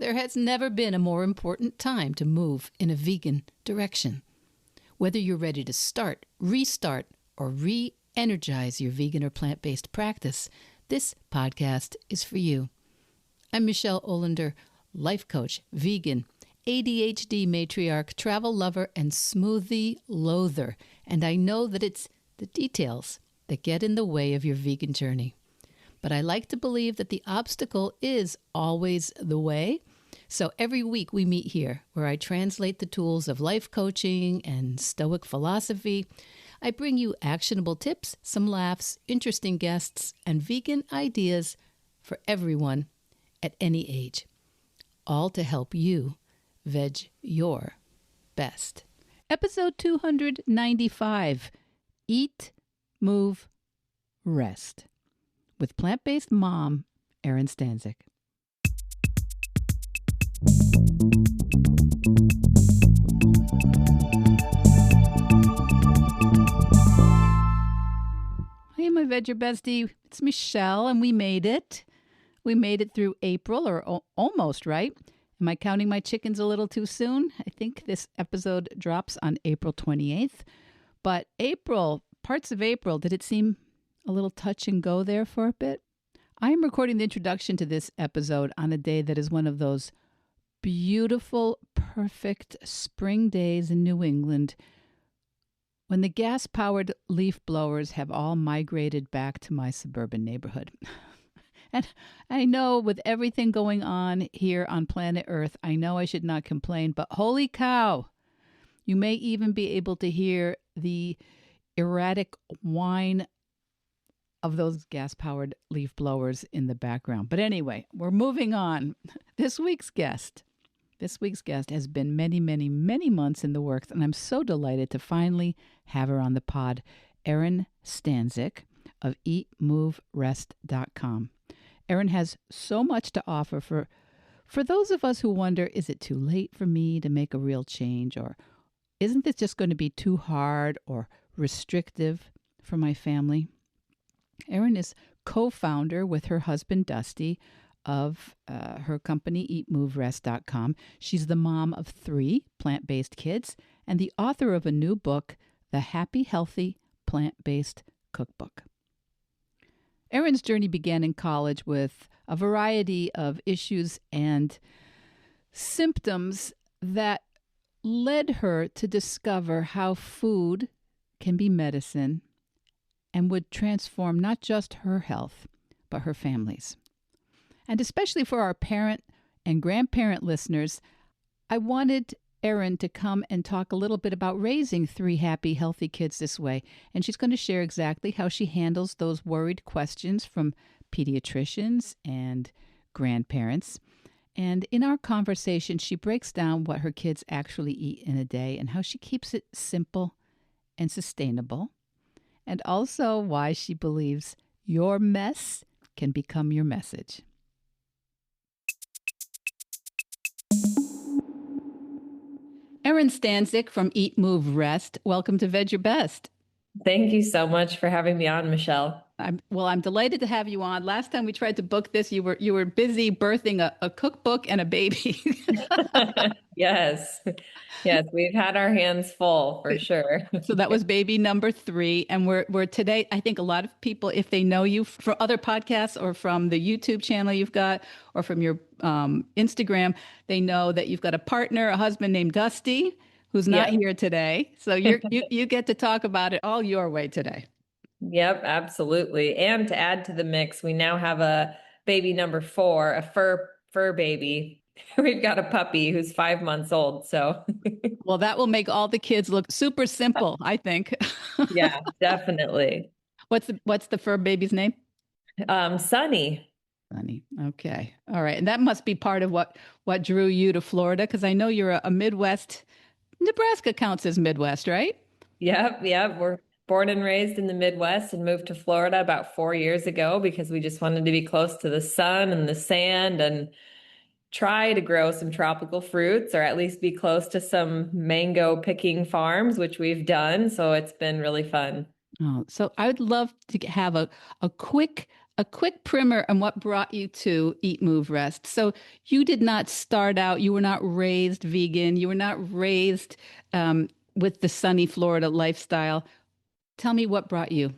There has never been a more important time to move in a vegan direction. Whether you're ready to start, restart, or re-energize your vegan or plant-based practice, this podcast is for you. I'm Michele Olander, life coach, vegan, ADHD matriarch, travel lover, and smoothie loather. And I know that it's the details that get in the way of your vegan journey. But I like to believe that the obstacle is always the way. So every week we meet here where I translate the tools of life coaching and Stoic philosophy. I bring you actionable tips, some laughs, interesting guests, and vegan ideas for everyone at any age. All to help you veg your best. Episode 295, Eat, Move, Rest, with plant-based mom, Erin Stanczyk. Hey, my Vedge Your bestie. It's Michele, and we made it. We made it through April, or almost, right? Am I counting my chickens a little too soon? I think this episode drops on April 28th. But April, parts of April, did it seem a little touch and go there for a bit? I am recording the introduction to this episode on a day that is one of those beautiful, perfect spring days in New England when the gas-powered leaf blowers have all migrated back to my suburban neighborhood. And I know with everything going on here on planet Earth, I know I should not complain, but holy cow, you may even be able to hear the erratic whine of those gas-powered leaf blowers in the background. But anyway, we're moving on. This week's guest has been many, many, many months in the works, and I'm so delighted to finally have her on the pod, Erin Stanczyk of eatmoverest.com. Erin has so much to offer for those of us who wonder, is it too late for me to make a real change? Or isn't this just going to be too hard or restrictive for my family? Erin is co-founder with her husband, Dusty, of her company, eatmoverest.com. She's the mom of 3 plant-based kids and the author of a new book, The Happy, Healthy, Plant-Based Cookbook. Erin's journey began in college with a variety of issues and symptoms that led her to discover how food can be medicine and would transform not just her health, but her family's. And especially for our parent and grandparent listeners, I wanted Erin to come and talk a little bit about raising 3 happy, healthy kids this way. And she's going to share exactly how she handles those worried questions from pediatricians and grandparents. And in our conversation, she breaks down what her kids actually eat in a day and how she keeps it simple and sustainable. And also why she believes your mess can become your message. Erin Stanczyk from Eat, Move, Rest. Welcome to Vedge Your Best. Thank you so much for having me on, Michele. I'm delighted to have you on. Last time we tried to book this, you were busy birthing a cookbook and a baby. Yes, we've had our hands full for sure. So that was baby number 3, and we're today. I think a lot of people, if they know you from other podcasts or from the YouTube channel you've got, or from your Instagram, they know that you've got a partner, a husband named Dusty, who's not here today. So you get to talk about it all your way today. Yep, absolutely. And to add to the mix, we now have a baby number 4, a fur baby. We've got a puppy who's 5 months old. So, well, that will make all the kids look super simple, I think. Yeah, definitely. What's the fur baby's name? Sunny. Sunny. Okay. All right. And that must be part of what drew you to Florida, because I know you're a Midwest. Nebraska counts as Midwest, right? Yep. We're born and raised in the Midwest and moved to Florida about 4 years ago because we just wanted to be close to the sun and the sand and try to grow some tropical fruits, or at least be close to some mango picking farms, which we've done. So it's been really fun. Oh, so I would love to have a quick A quick primer on what brought you to Eat, Move, Rest. So you did not start out, you were not raised vegan, you were not raised with the sunny Florida lifestyle. Tell me what brought you.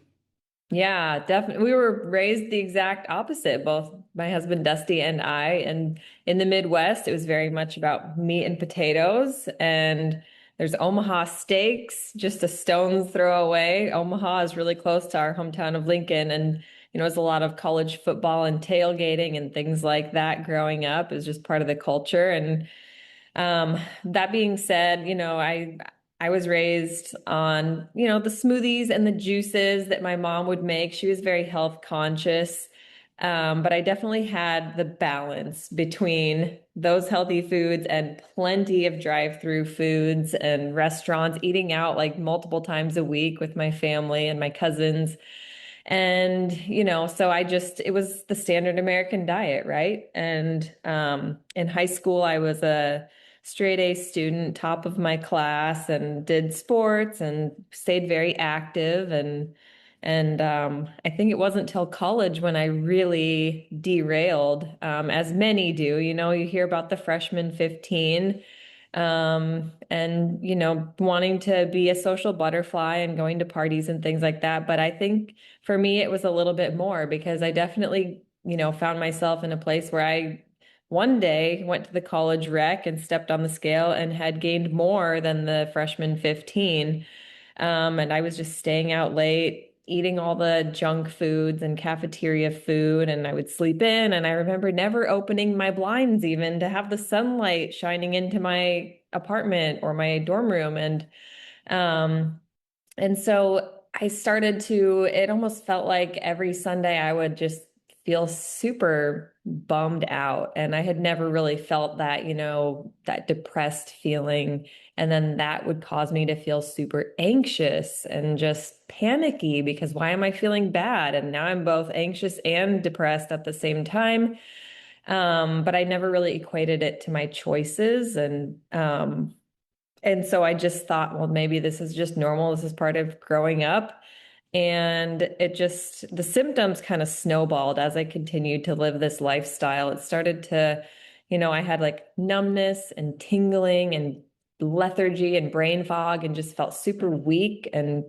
Yeah, definitely. We were raised the exact opposite, both my husband Dusty and I. And in the Midwest, it was very much about meat and potatoes. And there's Omaha steaks, just a stone's throw away. Omaha is really close to our hometown of Lincoln. And, there's a lot of college football and tailgating and things like that growing up. It was just part of the culture. And that being said, I was raised on, the smoothies and the juices that my mom would make. She was very health conscious. But I definitely had the balance between those healthy foods and plenty of drive-through foods and restaurants, eating out like multiple times a week with my family and my cousins. And, so it was the standard American diet, right? And in high school, I was a straight A student, top of my class, and did sports and stayed very active. And I think it wasn't till college when I really derailed, as many do. You hear about the freshman 15, and wanting to be a social butterfly and going to parties and things like that. But I think for me it was a little bit more, because I definitely found myself in a place where I one day went to the college rec and stepped on the scale and had gained more than the freshman 15. And I was just staying out late, eating all the junk foods and cafeteria food, and I would sleep in. And I remember never opening my blinds even to have the sunlight shining into my apartment or my dorm room. Um, and so I started to, it almost felt like every Sunday I would just feel super bummed out. And I had never really felt that, that depressed feeling. And then that would cause me to feel super anxious and just panicky, because why am I feeling bad? And now I'm both anxious and depressed at the same time. But I never really equated it to my choices. And so I just thought, well, maybe this is just normal. This is part of growing up. And the symptoms kind of snowballed as I continued to live this lifestyle. It started to, I had like numbness and tingling and lethargy and brain fog, and just felt super weak and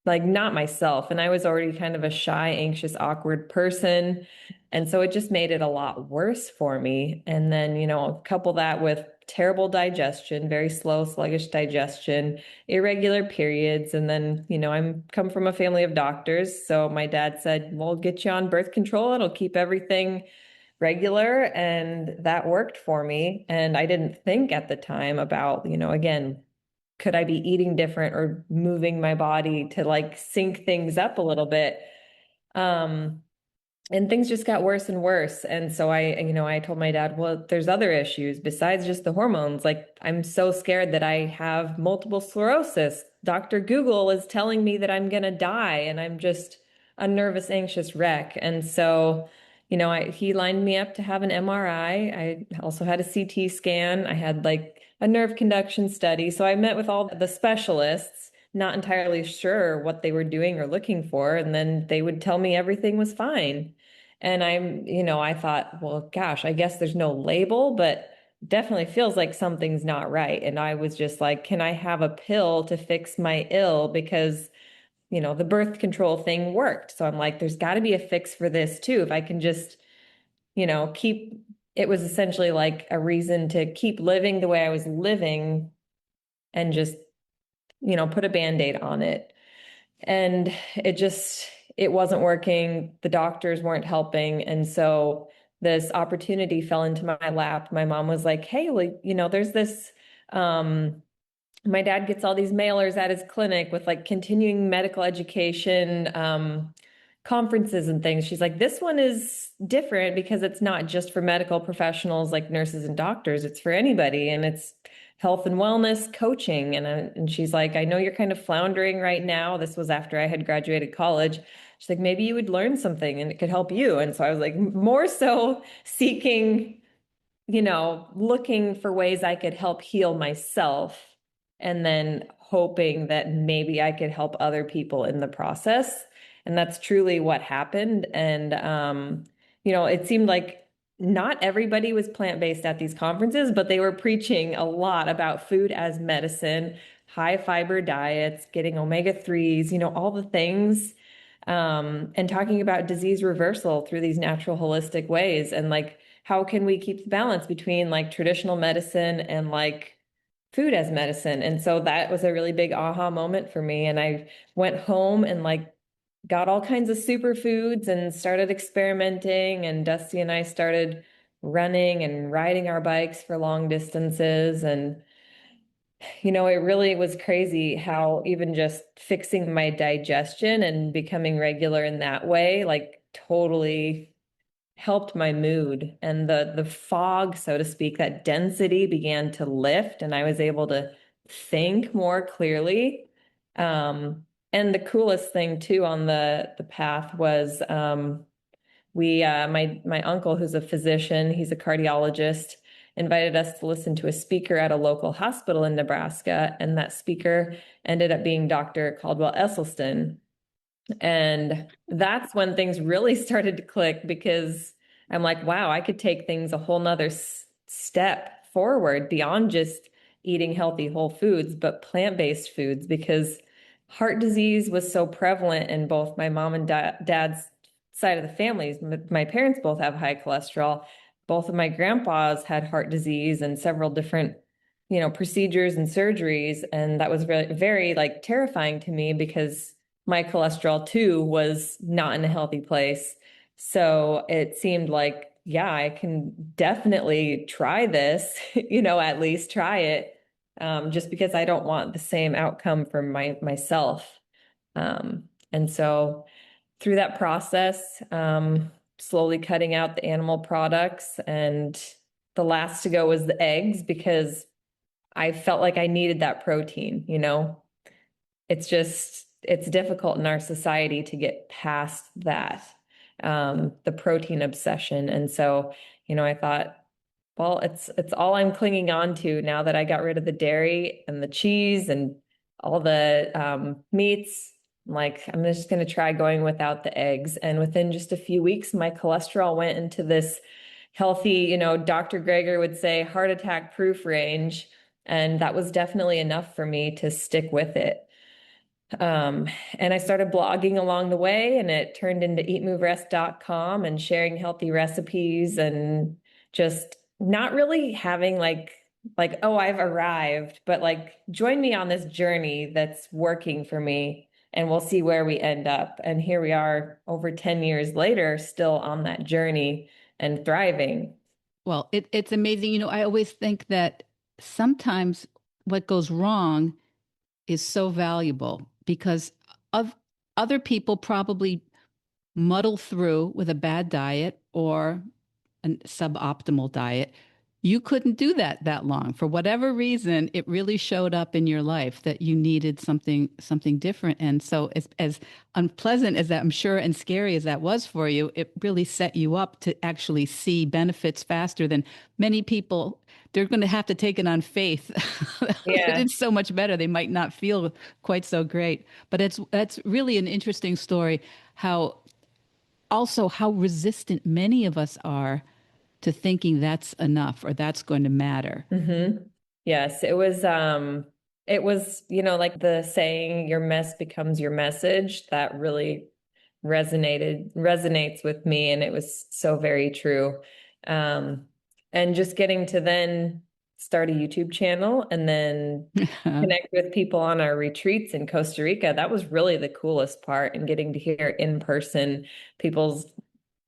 like not myself. And I was already kind of a shy, anxious, awkward person. And so it just made it a lot worse for me. And then, couple that with terrible digestion, very slow, sluggish digestion, irregular periods. And then, I'm come from a family of doctors. So my dad said, we'll get you on birth control. It'll keep everything regular. And that worked for me. And I didn't think at the time about, again, could I be eating different or moving my body to like sync things up a little bit? Um, and things just got worse and worse. And so I told my dad, well, there's other issues besides just the hormones. Like, I'm so scared that I have multiple sclerosis. Dr. Google is telling me that I'm going to die, and I'm just a nervous, anxious wreck. And so, he lined me up to have an MRI. I also had a CT scan. I had like a nerve conduction study. So I met with all the specialists, not entirely sure what they were doing or looking for. And then they would tell me everything was fine. And I thought, well, gosh, I guess there's no label, but definitely feels like something's not right. And I was just like, can I have a pill to fix my ill? Because, the birth control thing worked. So I'm like, there's got to be a fix for this too. If I can just, keep, it was essentially like a reason to keep living the way I was living and just put a Band-Aid on it. And it wasn't working. The doctors weren't helping. And so this opportunity fell into my lap. My mom was like, hey, well, there's this, my dad gets all these mailers at his clinic with like continuing medical education, conferences and things. She's like, this one is different because it's not just for medical professionals like nurses and doctors. It's for anybody. And it's health and wellness coaching. And she's like, I know you're kind of floundering right now. This was after I had graduated college. She's like, maybe you would learn something and it could help you. And so I was like, more so seeking, looking for ways I could help heal myself, and then hoping that maybe I could help other people in the process. And that's truly what happened. And, it seemed like not everybody was plant-based at these conferences, but they were preaching a lot about food as medicine, high fiber diets, getting omega-3s, all the things, and talking about disease reversal through these natural holistic ways. And like, how can we keep the balance between like traditional medicine and like food as medicine? And so that was a really big aha moment for me. And I went home and like got all kinds of superfoods and started experimenting. And Dusty and I started running and riding our bikes for long distances. And, it really was crazy how even just fixing my digestion and becoming regular in that way, like totally helped my mood, and the fog, so to speak, that density began to lift, and I was able to think more clearly. And the coolest thing too on the path was we my uncle, who's a physician, he's a cardiologist, invited us to listen to a speaker at a local hospital in Nebraska, and that speaker ended up being Dr. Caldwell Esselstyn. And that's when things really started to click, because I'm like, wow, I could take things a whole nother step forward beyond just eating healthy whole foods, but plant-based foods, because heart disease was so prevalent in both my mom and dad's side of the families. My parents both have high cholesterol. Both of my grandpas had heart disease and several different, procedures and surgeries. And that was really very like terrifying to me, because my cholesterol too was not in a healthy place. So it seemed like, yeah, I can definitely try this, at least try it, just because I don't want the same outcome for myself. And so through that process, slowly cutting out the animal products, and the last to go was the eggs, because I felt like I needed that protein. It's difficult in our society to get past that, the protein obsession. And so, I thought, well, it's all I'm clinging on to now that I got rid of the dairy and the cheese and all the meats. Like, I'm just going to try going without the eggs. And within just a few weeks, my cholesterol went into this healthy, Dr. Greger would say heart attack proof range. And that was definitely enough for me to stick with it. And I started blogging along the way, and it turned into eatmoverest.com and sharing healthy recipes, and just not really having like, oh, I've arrived, but like, join me on this journey that's working for me, and we'll see where we end up. And here we are over 10 years later, still on that journey and thriving. Well, it's amazing. I always think that sometimes what goes wrong is so valuable because of other people probably muddle through with a bad diet or a suboptimal diet. You couldn't do that long. For whatever reason, it really showed up in your life that you needed something different. And so as unpleasant as that, I'm sure, and scary as that was for you, it really set you up to actually see benefits faster than many people. They're going to have to take it on faith. Yeah. It's so much better. They might not feel quite so great. But that's really an interesting story, how how resistant many of us are to thinking that's enough or that's going to matter. Mm-hmm. Yes, it was, like the saying, your mess becomes your message. That really resonates with me. And it was so very true. Um, and just getting to then start a YouTube channel and then connect with people on our retreats in Costa Rica. That was really the coolest part, and getting to hear in person people's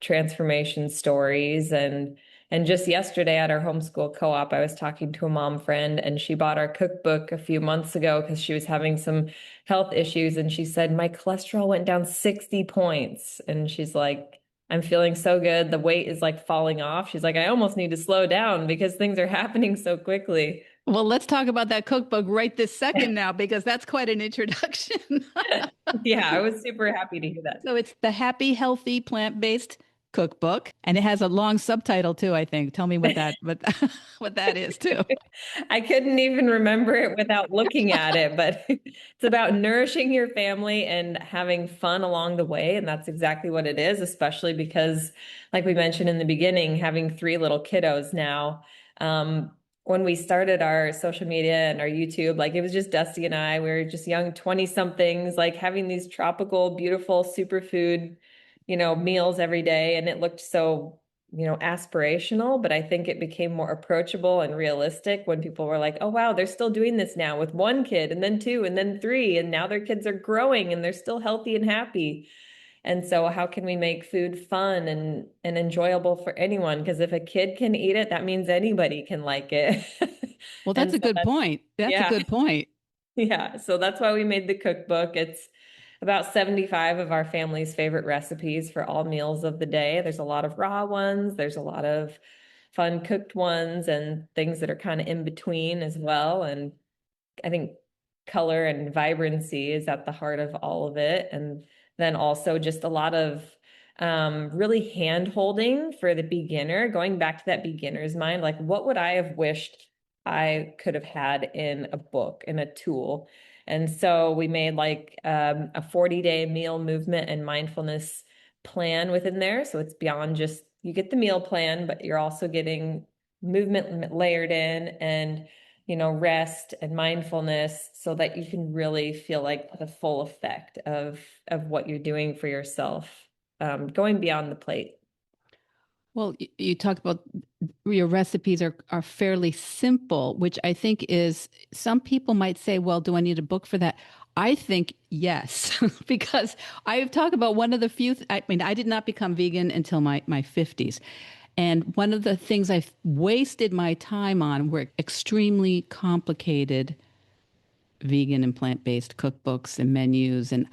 transformation stories. And just yesterday at our homeschool co-op, I was talking to a mom friend, and she bought our cookbook a few months ago because she was having some health issues. And she said, my cholesterol went down 60 points. And she's like, I'm feeling so good. The weight is like falling off. She's like, I almost need to slow down because things are happening so quickly. Well, let's talk about that cookbook right this second now, because that's quite an introduction. Yeah, I was super happy to hear that. So it's the Happy, Healthy, Plant-Based cookbook, and it has a long subtitle too, I think. Tell me what what that is too. I couldn't even remember it without looking at it, but it's about nourishing your family and having fun along the way. And that's exactly what it is, especially because, like we mentioned in the beginning, having three little kiddos now. When we started our social media and our YouTube, like it was just Dusty and I, we were just young 20 somethings, like having these tropical, beautiful superfood, meals every day. And it looked so aspirational, but I think it became more approachable and realistic when people were like, oh, wow, they're still doing this now with one kid and then two and then three. And now their kids are growing and they're still healthy and happy. And so how can we make food fun and enjoyable for anyone? Because if a kid can eat it, that means anybody can like it. Well, And that's a so good point. That's a yeah. good point. Yeah, so that's why we made the cookbook. It's about 75 of our family's favorite recipes for all meals of the day. There's a lot of raw ones, there's a lot of fun cooked ones, and things that are kind of in between as well. And I think color and vibrancy is at the heart of all of it. And then also just a lot of really hand holding for the beginner, going back to that beginner's mind, like what would I have wished I could have had in a book, in a tool? And so we made like a 40-day meal movement and mindfulness plan within there. So it's beyond just you get the meal plan, but you're also getting movement layered in and rest and mindfulness so that you can really feel like the full effect of what you're doing for yourself, going beyond the plate. Well, you talked about your recipes are fairly simple, which I think is some people might say, well, do I need a book for that? I think yes, because I've talked about one of the few, I mean, I did not become vegan until my 50s. And one of the things I've wasted my time on were extremely complicated vegan and plant-based cookbooks and menus. And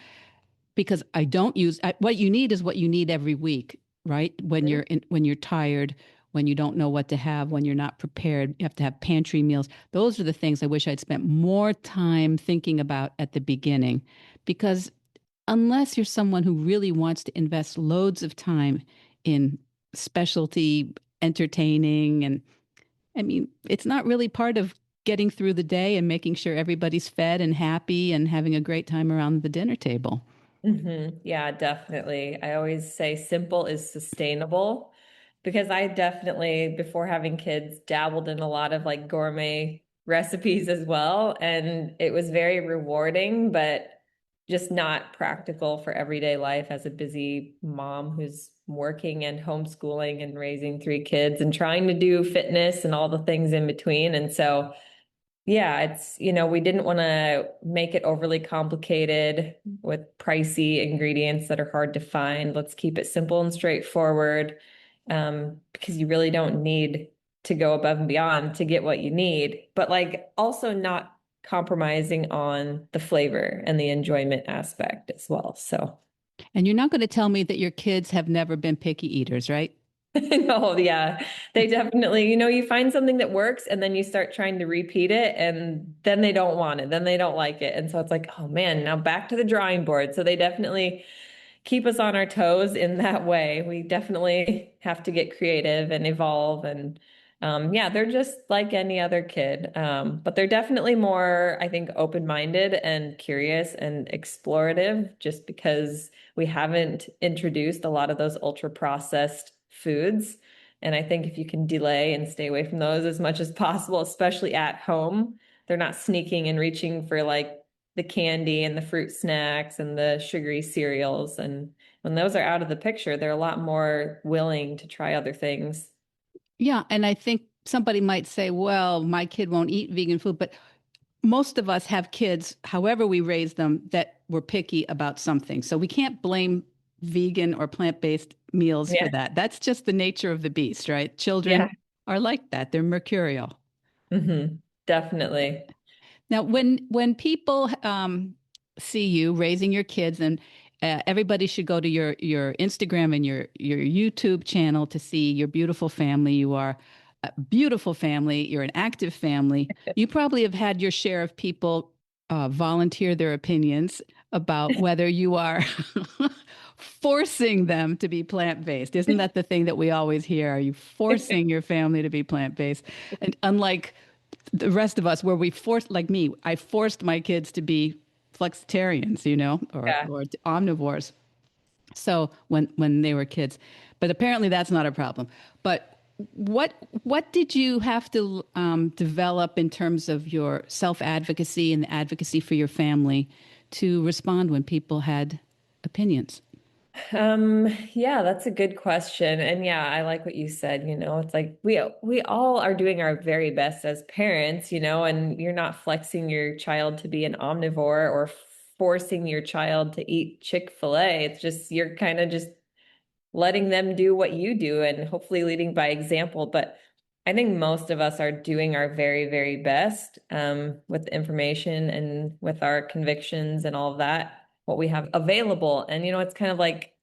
because I don't use what you need is what you need every week, right? When you're tired, when you don't know what to have, when you're not prepared, you have to have pantry meals. Those are the things I wish I'd spent more time thinking about at the beginning, because unless you're someone who really wants to invest loads of time in specialty entertaining, and I mean, it's not really part of getting through the day and making sure everybody's fed and happy and having a great time around the dinner table. Yeah, definitely. I always say simple is sustainable because I definitely, before having kids, dabbled in a lot of like gourmet recipes as well. And it was very rewarding, but just not practical for everyday life as a busy mom who's working and homeschooling and raising three kids and trying to do fitness and all the things in between. And so yeah, it's, we didn't want to make it overly complicated with pricey ingredients that are hard to find. Let's keep it simple and straightforward, because you really don't need to go above and beyond to get what you need, but like also not compromising on the flavor and the enjoyment aspect as well. So, And you're not going to tell me that your kids have never been picky eaters, right? no, yeah, they definitely, you find something that works and then you start trying to repeat it and then they don't want it, then they don't like it. And so it's like, oh man, now back to the drawing board. So they definitely keep us on our toes in that way. We definitely have to get creative and evolve. And yeah, they're just like any other kid. But they're definitely more, I think, open-minded and curious and explorative just because we haven't introduced a lot of those ultra-processed foods. And I think if you can delay and stay away from those as much as possible, especially at home, they're not sneaking and reaching for like the candy and the fruit snacks and the sugary cereals. And when those are out of the picture, they're a lot more willing to try other things. Yeah. And I think somebody might say, well, my kid won't eat vegan food, but most of us have kids, however we raise them, that were picky about something. So we can't blame vegan or plant-based meals for Yeah. that. That's just the nature of the beast, right? Children Yeah. are like that. They're mercurial. Definitely. Now, when people see you raising your kids, and everybody should go to your Instagram and your YouTube channel to see your beautiful family. You are a beautiful family. You're an active family. You probably have had your share of people volunteer their opinions. about whether you are forcing them to be plant-based. Isn't that the thing that we always hear? Are you forcing your family to be plant-based? And unlike the rest of us, where we forced, like me, I forced my kids to be flexitarians, Yeah. or omnivores. So when they were kids, but apparently that's not a problem. But what did you have to develop in terms of your self advocacy and the advocacy for your family to respond when people had opinions? Yeah, that's a good question. And yeah, I like what you said, it's like we all are doing our very best as parents, and you're not flexing your child to be an omnivore or forcing your child to eat Chick-fil-A. It's just you're kind of just letting them do what you do and hopefully leading by example. But I think most of us are doing our very, very best with the information and with our convictions and all of that, what we have available. And, it's kind of like,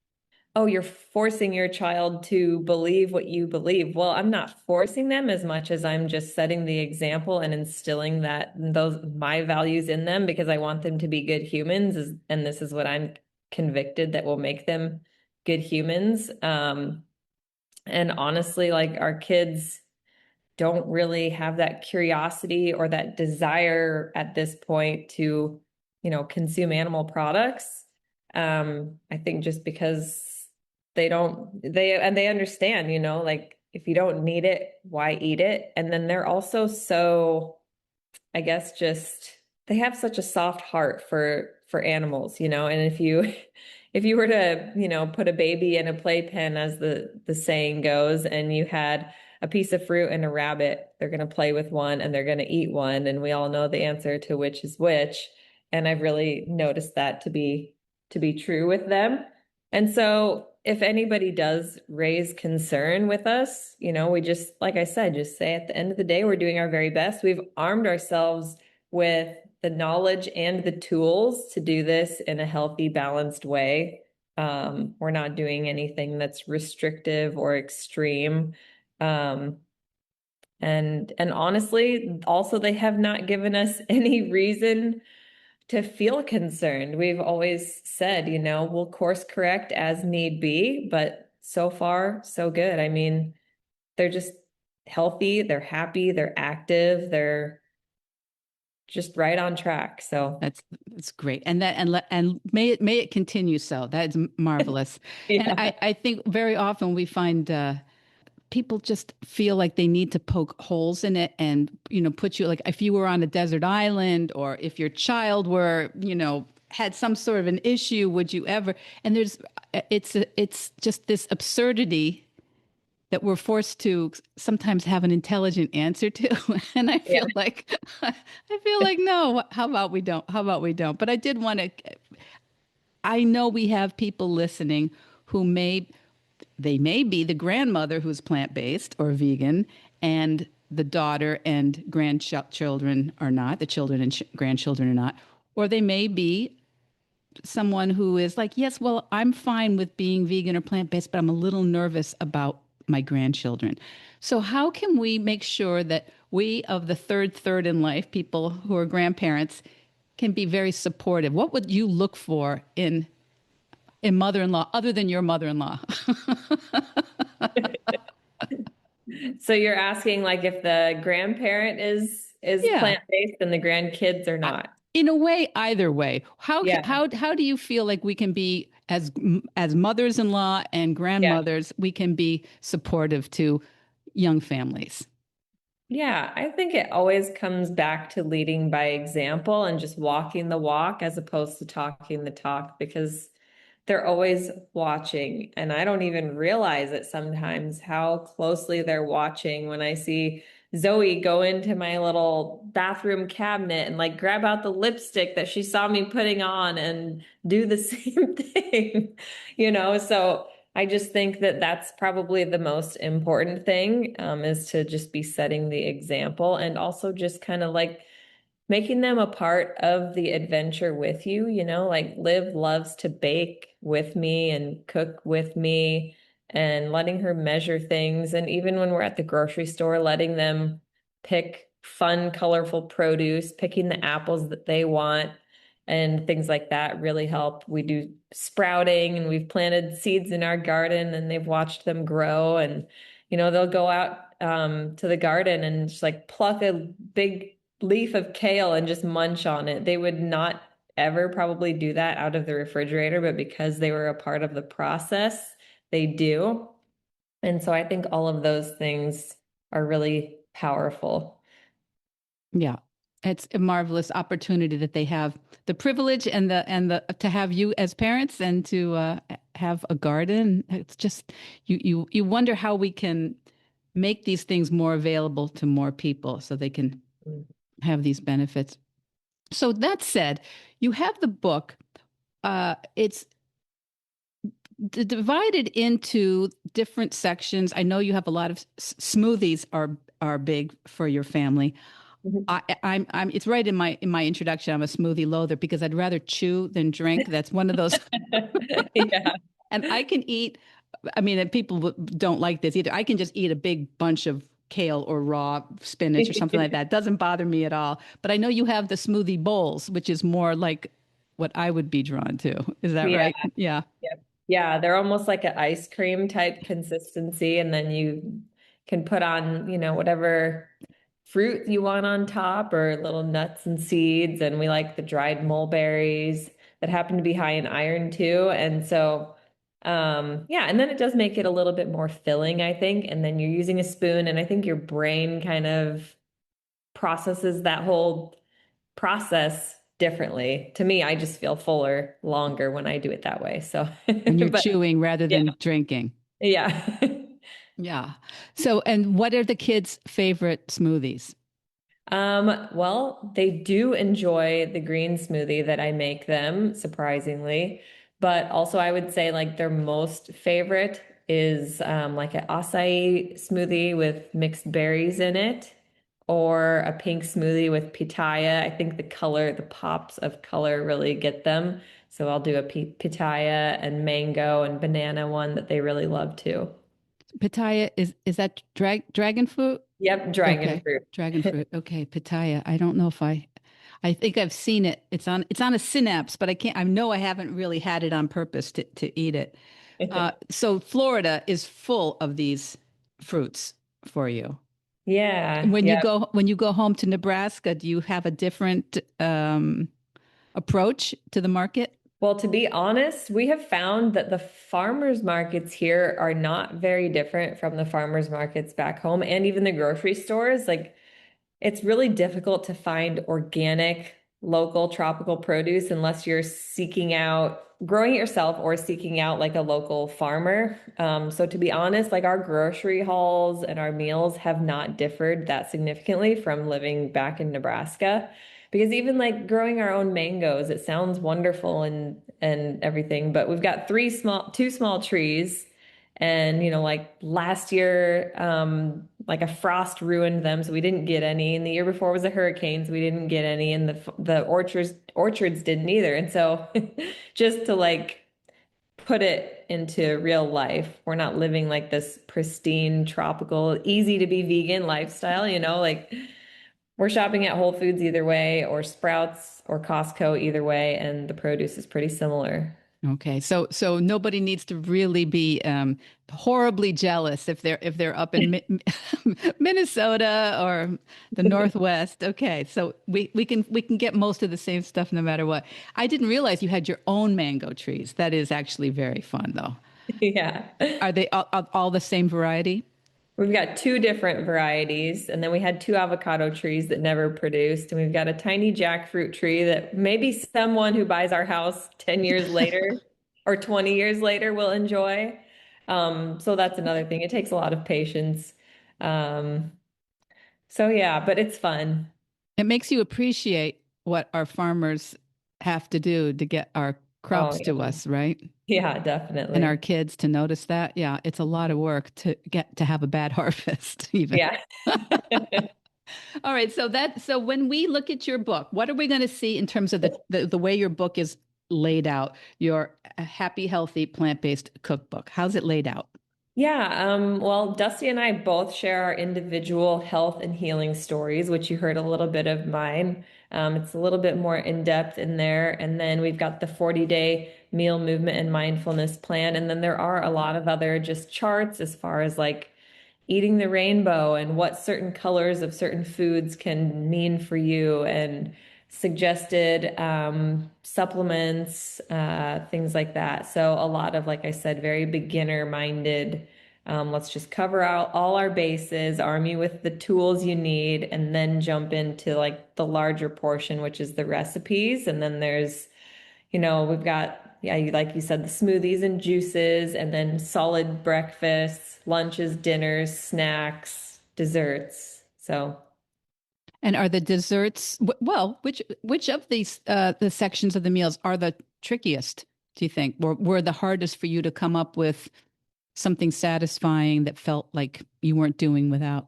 oh, you're forcing your child to believe what you believe. Well, I'm not forcing them as much as I'm just setting the example and instilling those my values in them because I want them to be good humans, and this is what I'm convicted that will make them good humans. And honestly, like our kids don't really have that curiosity or that desire at this point to, consume animal products. I think just because they understand, like if you don't need it, why eat it? And then they're also so, I guess, just they have such a soft heart for animals, and if you if you were to, put a baby in a playpen, as the saying goes, and you had a piece of fruit and a rabbit, they're going to play with one and they're going to eat one, and we all know the answer to which is which. And I've really noticed that to be true with them. And so if anybody does raise concern with us, we just, like I said, just say at the end of the day, we're doing our very best. We've armed ourselves with the knowledge and the tools to do this in a healthy, balanced way. We're not doing anything that's restrictive or extreme. Um, and honestly, also they have not given us any reason to feel concerned. We've always said, we'll course correct as need be, but so far, so good. I mean, they're just healthy, they're happy, they're active, they're just right on track. So, That's great, and may it continue so. That's marvelous. And yeah, I think very often we find people just feel like they need to poke holes in it and put you, like if you were on a desert island or if your child were had some sort of an issue, would you ever? And it's just this absurdity that we're forced to sometimes have an intelligent answer to. And I yeah, feel like no, how about we don't? How about we don't? But I did want to, I know we have people listening who they may be the grandmother who's plant-based or vegan, and the daughter and grandchildren are not, the children and grandchildren are not, or they may be someone who is like, yes, well, I'm fine with being vegan or plant-based, but I'm a little nervous about my grandchildren. So how can we make sure that we of the third in life, people who are grandparents, can be very supportive? What would you look for in mother-in-law other than your mother-in-law? So you're asking like if the grandparent is Yeah. plant-based and the grandkids are I- not. In a way, either way. Yeah. How do you feel like we can be as mothers-in-law and Yeah. grandmothers, we can be supportive to young families? Yeah, I think it always comes back to leading by example and just walking the walk as opposed to talking the talk because they're always watching. And I don't even realize it sometimes how closely they're watching when I see Zoe go into my little bathroom cabinet and like grab out the lipstick that she saw me putting on and do the same thing, So I just think that that's probably the most important thing, is to just be setting the example and also just kind of like making them a part of the adventure with you, like Liv loves to bake with me and cook with me and letting her measure things. And even when we're at the grocery store, letting them pick fun, colorful produce, picking the apples that they want. and things like that really help. We do sprouting, and we've planted seeds in our garden, and they've watched them grow. And, they'll go out to the garden and just like pluck a big leaf of kale and just munch on it. They would not ever probably do that out of the refrigerator, but because they were a part of the process, they do. And so I think all of those things are really powerful. Yeah. It's a marvelous opportunity that they have the privilege and the to have you as parents and to have a garden. It's just you wonder how we can make these things more available to more people so they can have these benefits. So that said, you have the book. It's divided into different sections. I know you have a lot of smoothies are big for your family. Mhm. I'm it's right in my introduction. I'm a smoothie loather because I'd rather chew than drink. That's one of those. Yeah. And I can eat, I mean, and people don't like this either. I can just eat a big bunch of kale or raw spinach or something like that. It doesn't bother me at all. But I know you have the smoothie bowls, which is more like what I would be drawn to. Is that Yeah. right? Yeah. Yep. Yeah, they're almost like an ice cream type consistency, and then you can put on, whatever fruit you want on top or little nuts and seeds. And we like the dried mulberries that happen to be high in iron too. And so, yeah, and then it does make it a little bit more filling, I think. And then you're using a spoon, and I think your brain kind of processes that whole process differently. To me, I just feel fuller longer when I do it that way. So, When you're but chewing rather yeah, than drinking. yeah. Yeah. So, and what are the kids' favorite smoothies? Well, they do enjoy the green smoothie that I make them, surprisingly. But also I would say like their most favorite is like an acai smoothie with mixed berries in it, or a pink smoothie with pitaya. I think the pops of color really get them. So I'll do a pitaya and mango and banana one that they really love too. Pitaya is that dragon fruit? Yep, dragon Okay. fruit. Dragon fruit. Okay, pitaya. I don't know if I think I've seen it. It's on a synapse, but I know I haven't really had it on purpose to eat it. So Florida is full of these fruits for you. Yeah, When you yeah. go home to Nebraska, do you have a different approach to the market? Well, to be honest, we have found that the farmers markets here are not very different from the farmers markets back home, and even the grocery stores. Like, it's really difficult to find organic, local, tropical produce unless you're seeking out growing it yourself or seeking out like a local farmer. So to be honest, like our grocery hauls and our meals have not differed that significantly from living back in Nebraska. Because even like growing our own mangoes, it sounds wonderful and everything, but we've got two small trees. And, like last year, like a frost ruined them, so we didn't get any. And the year before was a hurricane, so we didn't get any. And the orchards didn't either. And so just to like put it into real life, we're not living like this pristine, tropical, easy to be vegan lifestyle, like we're shopping at Whole Foods either way, or Sprouts or Costco either way, and the produce is pretty similar. Okay, so nobody needs to really be horribly jealous if they're up in Minnesota or the Northwest. Okay, so we can get most of the same stuff no matter what. I didn't realize you had your own mango trees. That is actually very fun, though. Yeah. Are they all the same variety? We've got two different varieties, and then we had two avocado trees that never produced, and we've got a tiny jackfruit tree that maybe someone who buys our house 10 years later or 20 years later will enjoy. So that's another thing. It takes a lot of patience. Um, so yeah, but it's fun. It makes you appreciate what our farmers have to do to get our Oh crops to yeah. us, right? Yeah, And our definitely. kids to notice that. Yeah, it's a lot of work to get to have a bad harvest, even. Yeah. All right, so when we look at your book, what are we going to see in terms of the way your book is laid out? Your happy, healthy, plant-based cookbook. How's it laid out? Yeah, well, Dusty and I both share our individual health and healing stories, which you heard a little bit of mine. It's a little bit more in depth in there. And then we've got the 40-day meal movement and mindfulness plan. And then there are a lot of other just charts as far as like eating the rainbow and what certain colors of certain foods can mean for you and suggested supplements, things like that. So a lot of, like I said, very beginner minded. Let's just cover out all our bases, arm you with the tools you need, and then jump into like the larger portion, which is the recipes. And then there's we've got, yeah, like you said, the smoothies and juices, and then solid breakfasts, lunches, dinners, snacks, desserts. So, And are the desserts well? Which of these the sections of the meals are the trickiest? Do you think were the hardest for you to come up with something satisfying that felt like you weren't doing without?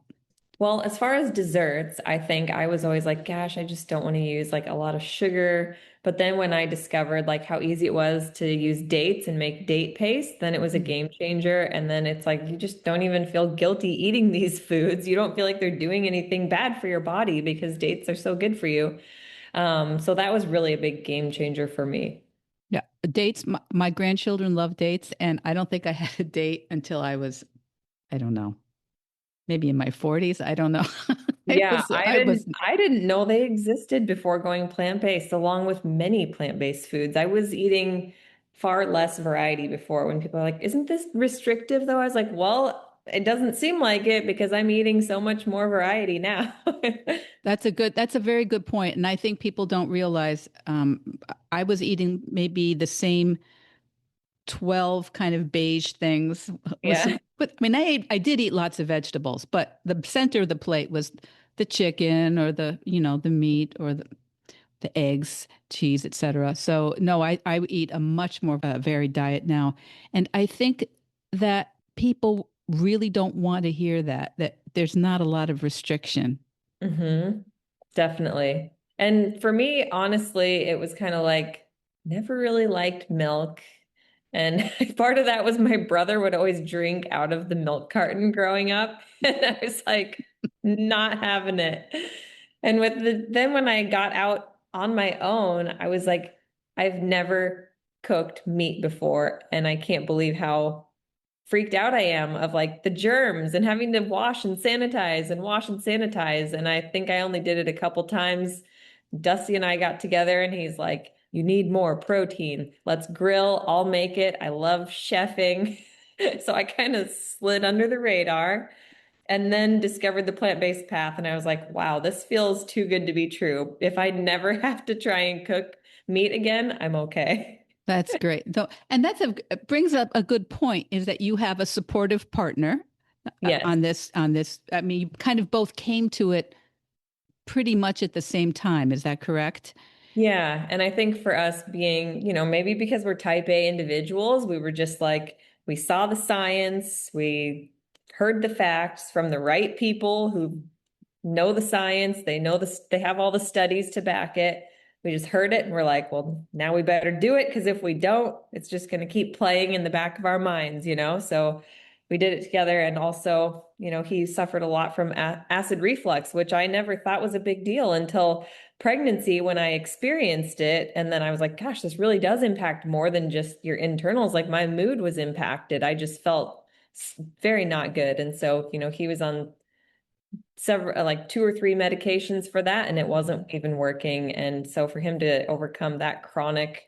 well, as far as desserts, I think I was always like, gosh, I just don't want to use like a lot of sugar. But then when I discovered like how easy it was to use dates and make date paste, then it was a Mm. game changer. And then it's like you just don't even feel guilty eating these foods. You don't feel like they're doing anything bad for your body because dates are so good for you. So that was really a big game changer for me. Yeah, dates. My grandchildren love dates, and I don't think I had a date until I was, I don't know, maybe in my 40s. I don't know. Yeah, I was. I didn't know they existed before going plant-based, along with many plant-based foods. I was eating far less variety before when people are like, "Isn't this restrictive though?" I was like, "Well, it doesn't seem like it because I'm eating so much more variety now." That's a very good point, and I think people don't realize. I was eating maybe the same 12 kind of beige things with Yeah. some, but I mean, I did eat lots of vegetables, but the center of the plate was the chicken or the meat or the eggs, cheese, etc. So no, I eat a much more varied diet now. And I think that people really don't want to hear that there's not a lot of restriction. hmm Definitely. And for me, honestly, it was kind of like never really liked milk. And part of that was my brother would always drink out of the milk carton growing up. And I was like, not having it. And then when I got out on my own, I was like, I've never cooked meat before. And I can't believe how freaked out I am of like the germs and having to wash and sanitize and wash and sanitize. And I think I only did it a couple times. Dusty and I got together and he's like, you need more protein. Let's grill. I'll make it. I love chefing. So I kind of slid under the radar and then discovered the plant-based path. And I was like, wow, this feels too good to be true. If I never have to try and cook meat again, I'm okay. That's great. And it brings up a good point is that you have a supportive partner Yes. on this. I mean, you kind of both came to it pretty much at the same time. Is that correct? Yeah, and I think for us being, maybe because we're type A individuals, we were just like, we saw the science, we heard the facts from the right people who know the science, they know this, they have all the studies to back it. We just heard it and we're like, well, now we better do it because if we don't, it's just going to keep playing in the back of our minds. So we did it together. And also, he suffered a lot from acid reflux, which I never thought was a big deal until pregnancy when I experienced it. And then I was like, gosh, this really does impact more than just your internals. Like my mood was impacted. I just felt very not good. And so, he was on several like two or three medications for that and it wasn't even working. And so for him to overcome that chronic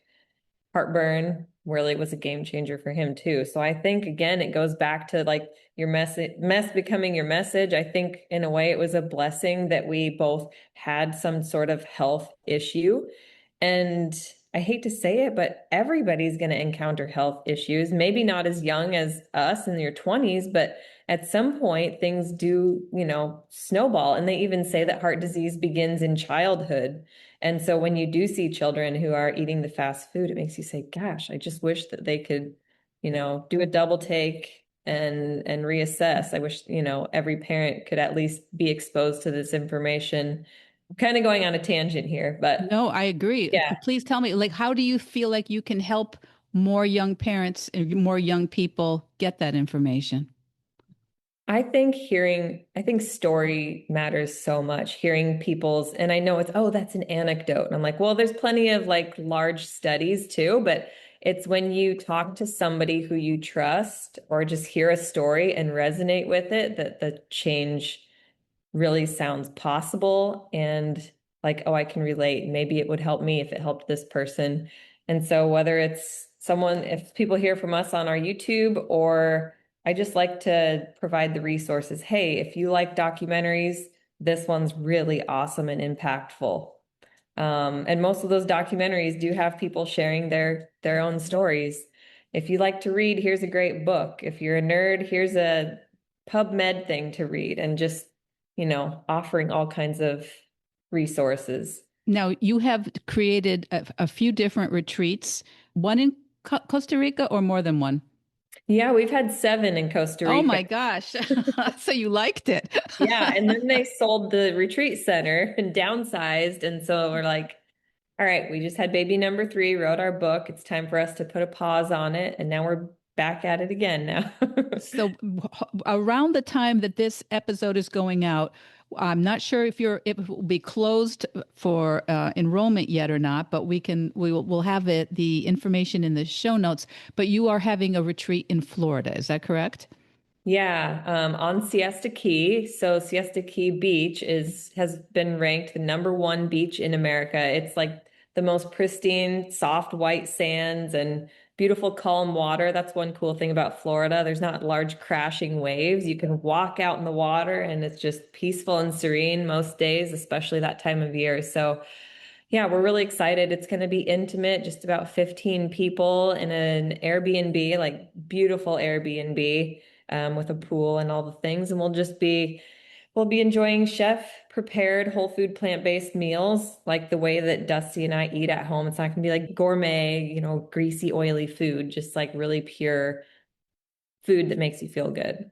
heartburn really was a game changer for him too. So I think again it goes back to like your mess becoming your message. I think in a way it was a blessing that we both had some sort of health issue. And I hate to say it, but everybody's going to encounter health issues, maybe not as young as us in your 20s, but at some point things do, snowball. And they even say that heart disease begins in childhood. And so when you do see children who are eating the fast food, it makes you say, gosh, I just wish that they could, do a double take and reassess. I wish, every parent could at least be exposed to this information. I'm kind of going on a tangent here, but No, I agree. yeah. Please tell me, like, how do you feel like you can help more young parents and more young people get that information? I think story matters so much. Hearing people's, and I know it's, oh, that's an anecdote. And I'm like, well, there's plenty of like large studies too, but it's when you talk to somebody who you trust or just hear a story and resonate with it that the change really sounds possible and like, oh, I can relate. Maybe it would help me if it helped this person. And so whether it's someone, if people hear from us on our YouTube, or I just like to provide the resources. Hey, if you like documentaries, this one's really awesome and impactful. And most of those documentaries do have people sharing their own stories. If you like to read, here's a great book. If you're a nerd, here's a PubMed thing to read, and just, offering all kinds of resources. Now, you have created a few different retreats, one in Costa Rica or more than one? Yeah, we've had 7 in Costa Oh Rica. my gosh. So you liked it. Yeah, and then they sold the retreat center and downsized. And so we're like, all right, we just had baby number 3, wrote our book. It's time for us to put a pause on it. And now we're back at it again now. So around the time that this episode is going out, I'm not sure if it will be closed for enrollment yet or not, but we'll have the information in the show notes. But you are having a retreat in Florida, is that correct? Yeah, on Siesta Key. So Siesta Key Beach has been ranked the #1 beach in America. It's like the most pristine, soft white sands and beautiful calm water. That's one cool thing about Florida. There's not large crashing waves. You can walk out in the water and it's just peaceful and serene most days, especially that time of year. So yeah, we're really excited. It's going to be intimate, just about 15 people in an Airbnb, like beautiful Airbnb, with a pool and all the things. And we'll be enjoying chef prepared whole food plant-based meals, like the way that Dusty and I eat at home. It's not going to be like gourmet, greasy, oily food, just like really pure food that makes you feel good.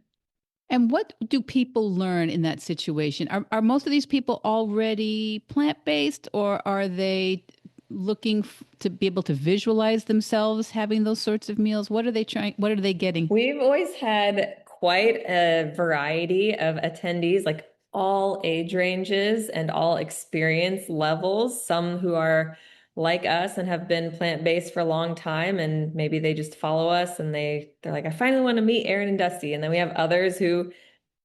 And what do people learn in that situation? Are most of these people already plant-based, or are they looking to be able to visualize themselves having those sorts of meals? What are they trying? What are they getting? We've always had quite a variety of attendees, like all age ranges and all experience levels. Some who are like us and have been plant-based for a long time, and maybe they just follow us and they're like, I finally want to meet Erin and Dusty. And then we have others who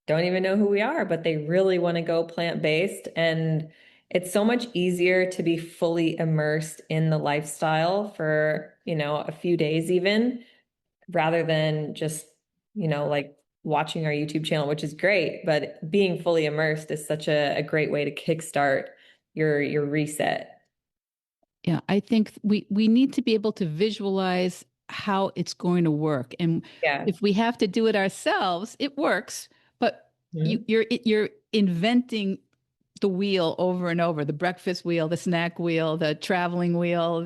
don't even know who we are, but they really want to go plant-based. And it's so much easier to be fully immersed in the lifestyle for, a few days even, rather than just, like watching our YouTube channel, which is great, but being fully immersed is such a great way to kickstart your reset. Yeah, I think we need to be able to visualize how it's going to work, and Yeah. if we have to do it ourselves, it works. But Mhm. you're inventing the wheel over and over, the breakfast wheel, the snack wheel, the traveling wheel,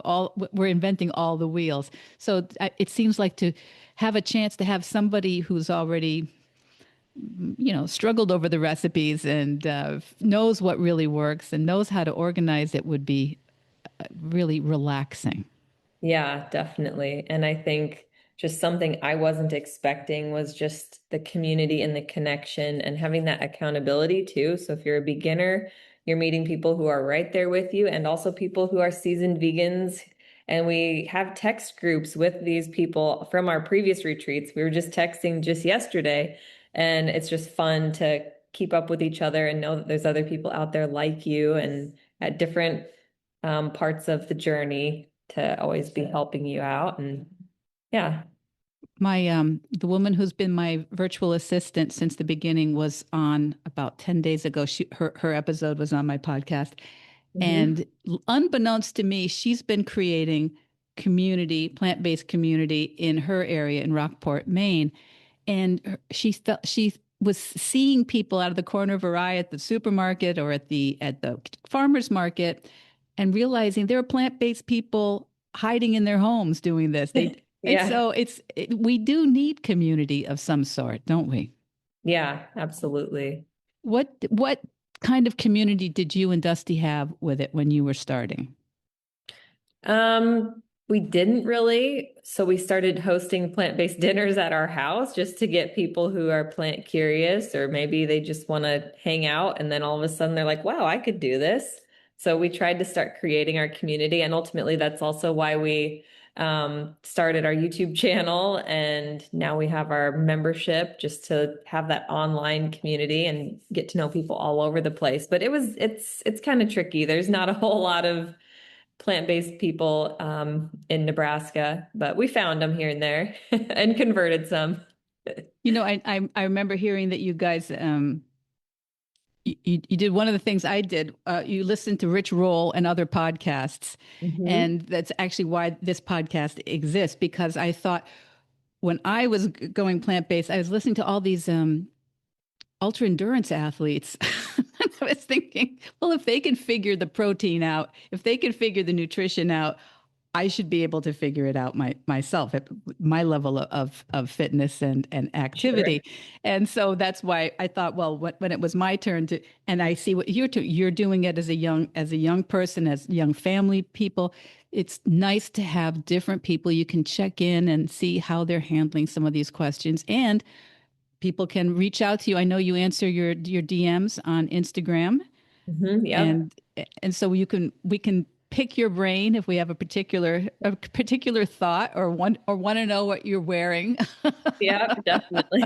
all we're inventing all the wheels. So it seems like to have a chance to have somebody who's already, struggled over the recipes and knows what really works and knows how to organize it would be really relaxing. Yeah, definitely. And I think just something I wasn't expecting was just the community and the connection and having that accountability too. So if you're a beginner, you're meeting people who are right there with you, and also people who are seasoned vegans. And we have text groups with these people from our previous retreats. We were just texting just yesterday, and it's just fun to keep up with each other and know that there's other people out there like you and at different parts of the journey to always be helping you out. And yeah. My the woman who's been my virtual assistant since the beginning was on about 10 days ago. Her episode was on my podcast. Mhm. And unbeknownst to me, she's been creating community, plant-based community in her area in Rockport, Maine. And she was seeing people out of the corner of her eye at the supermarket or at the farmer's market, and realizing there are plant-based people hiding in their homes doing this. And Yeah. so we do need community of some sort, don't we? Yeah, absolutely. What kind of community did you and Dusty have with it when you were starting? We didn't really. So we started hosting plant-based dinners at our house just to get people who are plant curious, or maybe they just want to hang out. And then all of a sudden they're like, wow, I could do this. So we tried to start creating our community. And ultimately, that's also why we started our YouTube channel. And now we have our membership just to have that online community and get to know people all over the place. But it's kind of tricky. There's not a whole lot of plant-based people in Nebraska, but we found them here and there and converted some. I remember hearing that you guys you did one of the things I did. You listened to Rich Roll and other podcasts, Mm-hmm. and that's actually why this podcast exists. Because I thought when I was going plant based, I was listening to all these ultra endurance athletes. I was thinking, well, if they can figure the protein out, if they can figure the nutrition out, I should be able to figure it out myself at my level of fitness and Sure. activity. And so that's why I thought, well, when it was my turn to, and I see what you're doing it as a young person, as young family people. It's nice to have different people you can check in and see how they're handling some of these questions, and people can reach out to you. I know you answer your DMs on Instagram, Mm-hmm. Yep. and so we can pick your brain if we have a particular thought or want to know what you're wearing. Yep, definitely.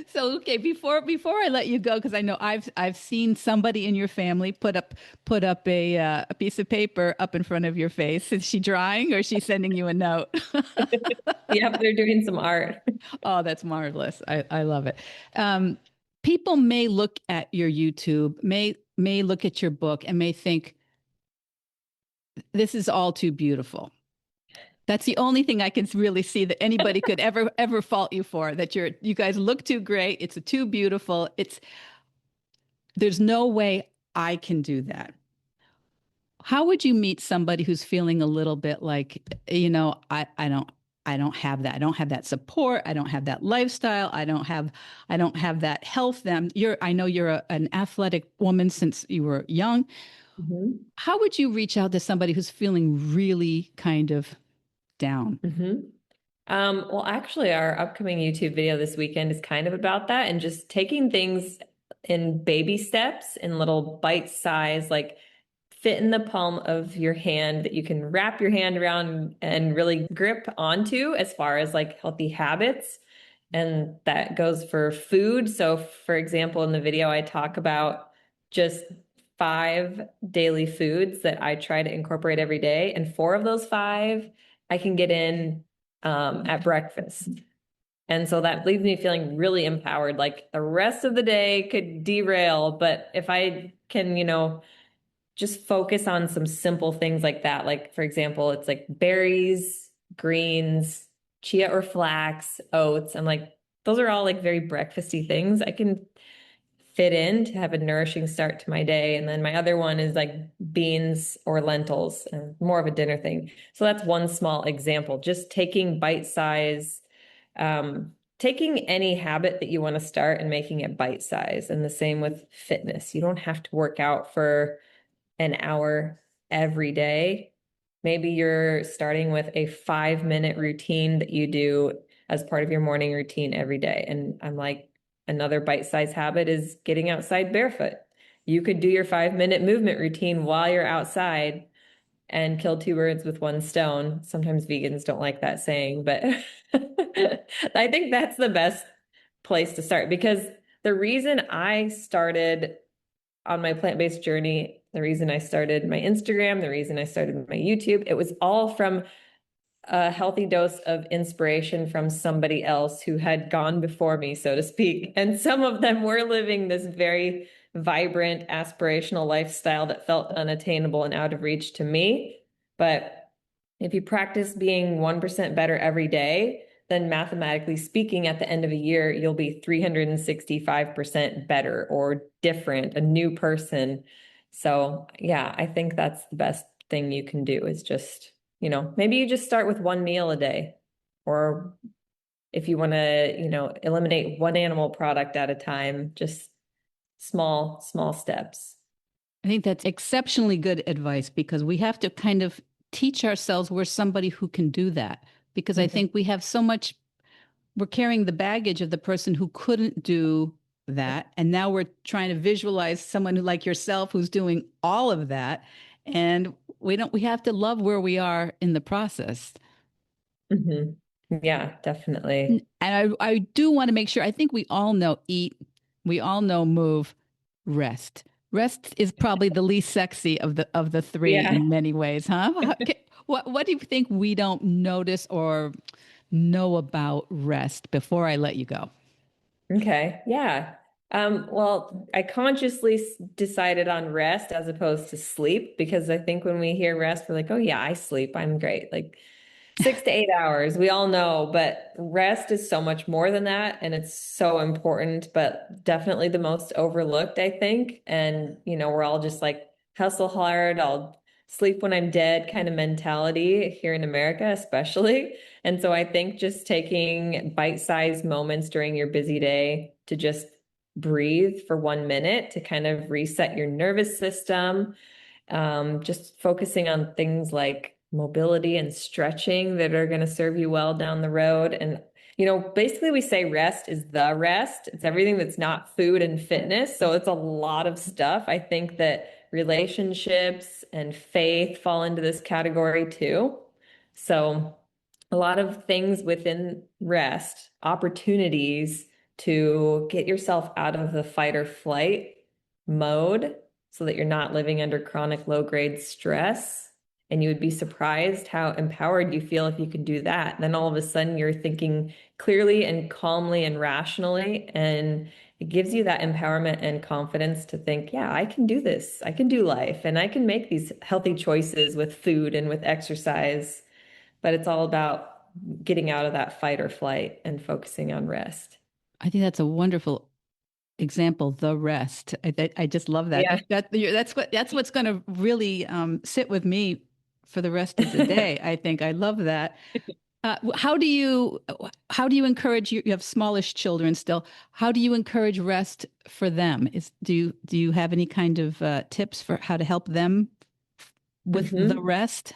So okay, before I let you go, because I know I've seen somebody in your family put up a piece of paper up in front of your face. Is she drawing or is she sending you a note? Yep, they're doing some art. Oh, that's marvelous. I love it. Um, People may look at your YouTube, may look at your book and may think this is all too beautiful. That's the only thing I can really see that anybody could ever fault you for. That you guys look too great. It's too beautiful. There's no way I can do that. How would you meet somebody who's feeling a little bit like, I don't have that. I don't have that support. I don't have that lifestyle. I don't have that health. I know you're an athletic woman since you were young. Mm-hmm. How would you reach out to somebody who's feeling really kind of down? Mm-hmm. Well, actually, our upcoming YouTube video this weekend is kind of about that and just taking things in baby steps in little bite size, like fit in the palm of your hand that you can wrap your hand around and really grip onto as far as like healthy habits. And that goes for food. So, for example, in the video, I talk about just 5 daily foods that I try to incorporate every day. And 4 of those 5 I can get in at breakfast. And so that leaves me feeling really empowered. Like the rest of the day could derail, but if I can, just focus on some simple things like that. Like, for example, it's like berries, greens, chia or flax, oats. I'm like, those are all like very breakfasty things I can fit in to have a nourishing start to my day. And then my other one is like beans or lentils, more of a dinner thing. So that's one small example, just taking bite size, taking any habit that you want to start and making it bite size. And the same with fitness. You don't have to work out for an hour every day. Maybe you're starting with a 5-minute routine that you do as part of your morning routine every day. And I'm like, another bite-sized habit is getting outside barefoot. You could do your 5-minute movement routine while you're outside and kill two birds with one stone. Sometimes vegans don't like that saying, but I think that's the best place to start because the reason I started on my plant-based journey, the reason I started my Instagram, the reason I started my YouTube, it was all from a healthy dose of inspiration from somebody else who had gone before me, so to speak. And some of them were living this very vibrant, aspirational lifestyle that felt unattainable and out of reach to me. But if you practice being 1% better every day, then mathematically speaking, at the end of a year, you'll be 365% better or different, a new person. So, yeah, I think that's the best thing you can do is just, maybe you just start with one meal a day. Or if you want to, eliminate one animal product at a time, just small steps. I think that's exceptionally good advice because we have to kind of teach ourselves we're somebody who can do that, because I Mhm. think we have so much, we're carrying the baggage of the person who couldn't do that. And now we're trying to visualize someone who, like yourself, who's doing all of that. And we have to love where we are in the process. Mhm. Yeah, And definitely. I do want to make sure, I think we all know eat, we all know move, rest. Rest is probably the least sexy of the three Yeah. in many ways, huh? What do you think we don't notice or know about rest before I let you go? Okay. Yeah. Well, I consciously decided on rest as opposed to sleep because I think when we hear rest, we're like, oh yeah, I sleep. I'm great. Like 6 to 8 hours, we all know, but rest is so much more than that. And it's so important, but definitely the most overlooked, I think. And, we're all just like hustle hard. I'll sleep when I'm dead kind of mentality here in America, especially. And so I think just taking bite-sized moments during your busy day to just breathe for 1 minute to kind of reset your nervous system, just focusing on things like mobility and stretching that are going to serve you well down the road. And, basically we say rest is the rest. It's everything that's not food and fitness. So it's a lot of stuff. I think that relationships and faith fall into this category too. So a lot of things within rest, opportunities to get yourself out of the fight or flight mode so that you're not living under chronic low grade stress. And you would be surprised how empowered you feel if you could do that. And then all of a sudden you're thinking clearly and calmly and rationally. And it gives you that empowerment and confidence to think, yeah, I can do this. I can do life and I can make these healthy choices with food and with exercise. But it's all about getting out of that fight or flight and focusing on rest. I think that's a wonderful example, the rest. I just love that. Yeah. That's what's going to really sit with me for the rest of the day. I think I love that. How do you encourage you have smallish children still? How do you encourage rest for them? Do you have any kind of tips for how to help them with the hmm rest?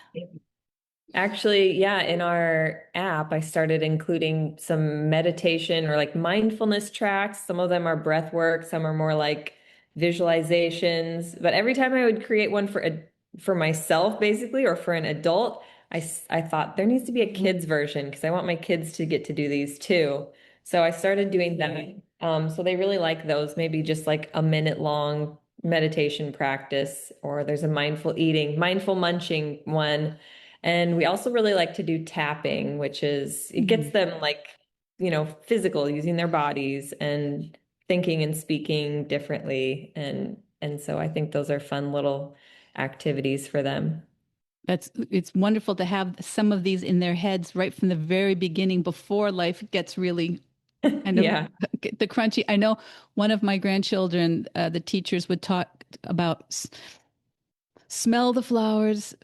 Actually, yeah, in our app, I started including some meditation or like mindfulness tracks. Some of them are breath work, some are more like visualizations. But every time I would create one for myself, basically, or for an adult, I thought there needs to be a kids version because I want my kids to get to do these too. So I started doing that. So they really like those, maybe just like a minute long meditation practice, or there's a mindful eating, mindful munching one. And we also really like to do tapping, which is it gets Mhm. them like, physical, using their bodies and thinking and speaking differently. And so I think those are fun little activities for them. It's wonderful to have some of these in their heads right from the very beginning before life gets really kind of Yeah. the crunchy. I know one of my grandchildren, the teachers would talk about smell the flowers,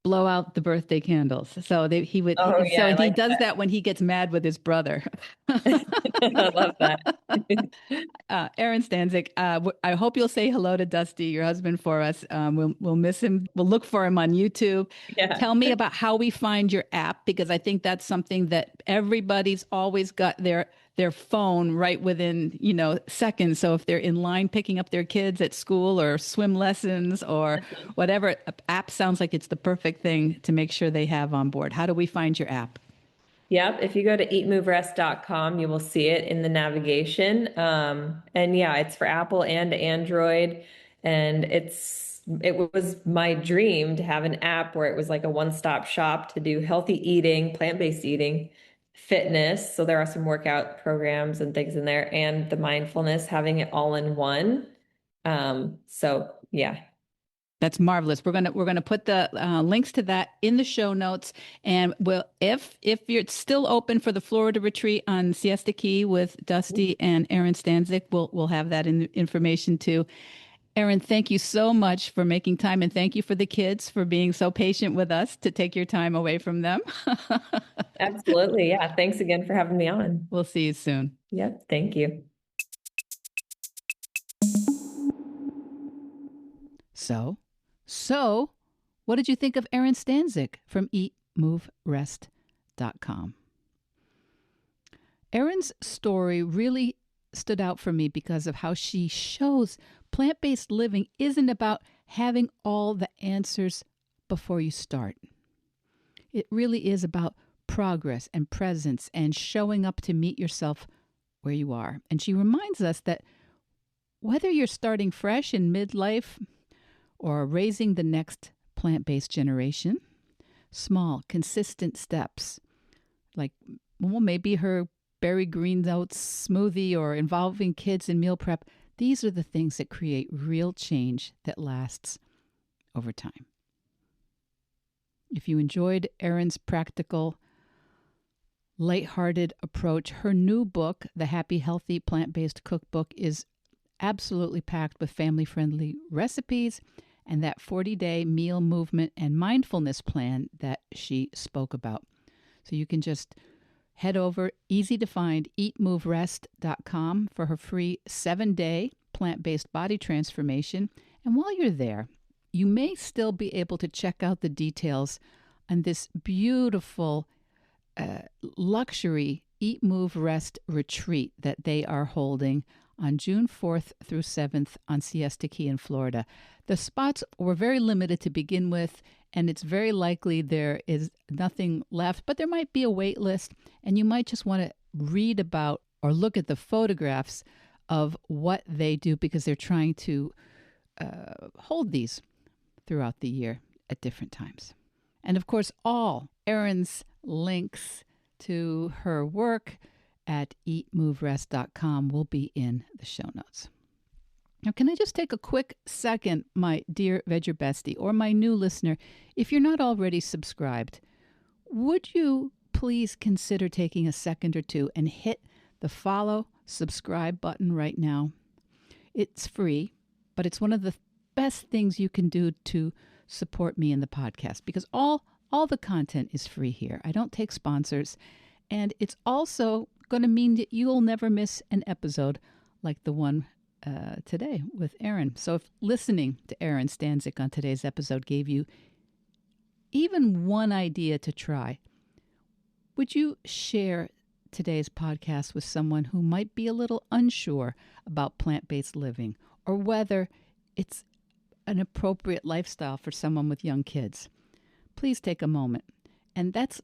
blow out the birthday candles. Oh yeah, So I he like does that. that when he gets mad with his brother. I love that. Erin Stanczyk, I hope you'll say hello to Dusty, your husband, for us. We'll miss him. We'll look for him on YouTube. Yeah. Tell me about how we find your app, because I think that's something that everybody's always got their phone right within, seconds. So if they're in line picking up their kids at school or swim lessons or whatever, app sounds like it's the perfect thing to make sure they have on board. How do we find your app? Yep. If you go to eatmoverest.com, you will see it in the navigation. And yeah, it's for Apple and Android. And it was my dream to have an app where it was like a one-stop shop to do healthy eating, plant-based eating, fitness. So there are some workout programs and things in there, and the mindfulness, having it all in one. So yeah. That's marvelous. We're gonna put the links to that in the show notes, and if you're still open for the Florida retreat on Siesta Key with Dusty and Erin Stanczyk, we'll have that in information too. Erin, thank you so much for making time, and thank you for the kids for being so patient with us to take your time away from them. Absolutely. Yeah. Thanks again for having me on. We'll see you soon. Yep. Thank you. So, so What did you think of Erin Stanczyk from eatmoverest.com? Erin's story really stood out for me because of how she shows plant-based living isn't about having all the answers before you start. It really is about progress and presence and showing up to meet yourself where you are. And she reminds us that whether you're starting fresh in midlife or raising the next plant-based generation, small, consistent steps, like maybe her berry green oats smoothie or involving kids in meal prep, these are the things that create real change that lasts over time. If you enjoyed Erin's practical, lighthearted approach, her new book, The Happy, Healthy, Plant-Based Cookbook, is absolutely packed with family-friendly recipes and that 40-day meal movement and mindfulness plan that she spoke about. So you can just head over, easy to find, eatmoverest.com for her free 7-day plant-based body transformation. And while you're there, you may still be able to check out the details on this beautiful luxury Eat, Move, Rest retreat that they are holding on June 4th through 7th on Siesta Key in Florida. The spots were very limited to begin with, and it's very likely there is nothing left, but there might be a wait list, and you might just want to read about or look at the photographs of what they do because they're trying to hold these throughout the year at different times. And of course, all Erin's links to her work at eatmoverest.com will be in the show notes. Now, can I just take a quick second, my dear Vedge Your Bestie, or my new listener, if you're not already subscribed, would you please consider taking a second or two and hit the follow, subscribe button right now? It's free, but it's one of the best things you can do to support me in the podcast because all the content is free here. I don't take sponsors, and it's also going to mean that you'll never miss an episode like the one today with Erin. So if listening to Erin Stanczyk on today's episode gave you even one idea to try, would you share today's podcast with someone who might be a little unsure about plant-based living or whether it's an appropriate lifestyle for someone with young kids? Please take a moment. And that's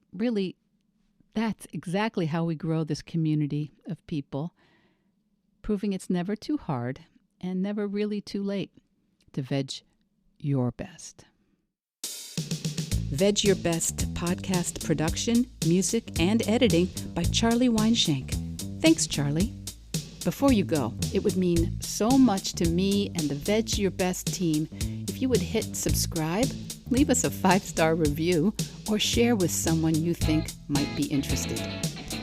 exactly how we grow this community of people, proving it's never too hard and never really too late to veg your best. Veg Your Best podcast production, music, and editing by Charlie Weinshank. Thanks, Charlie. Before you go, it would mean so much to me and the Veg Your Best team if you would hit subscribe, leave us a 5-star review, or share with someone you think might be interested.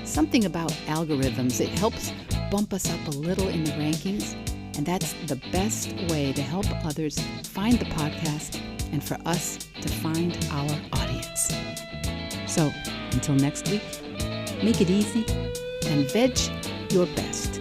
Something about algorithms, it helps bump us up a little in the rankings, and that's the best way to help others find the podcast and for us to find our audience. So, until next week, make it easy and veg your best.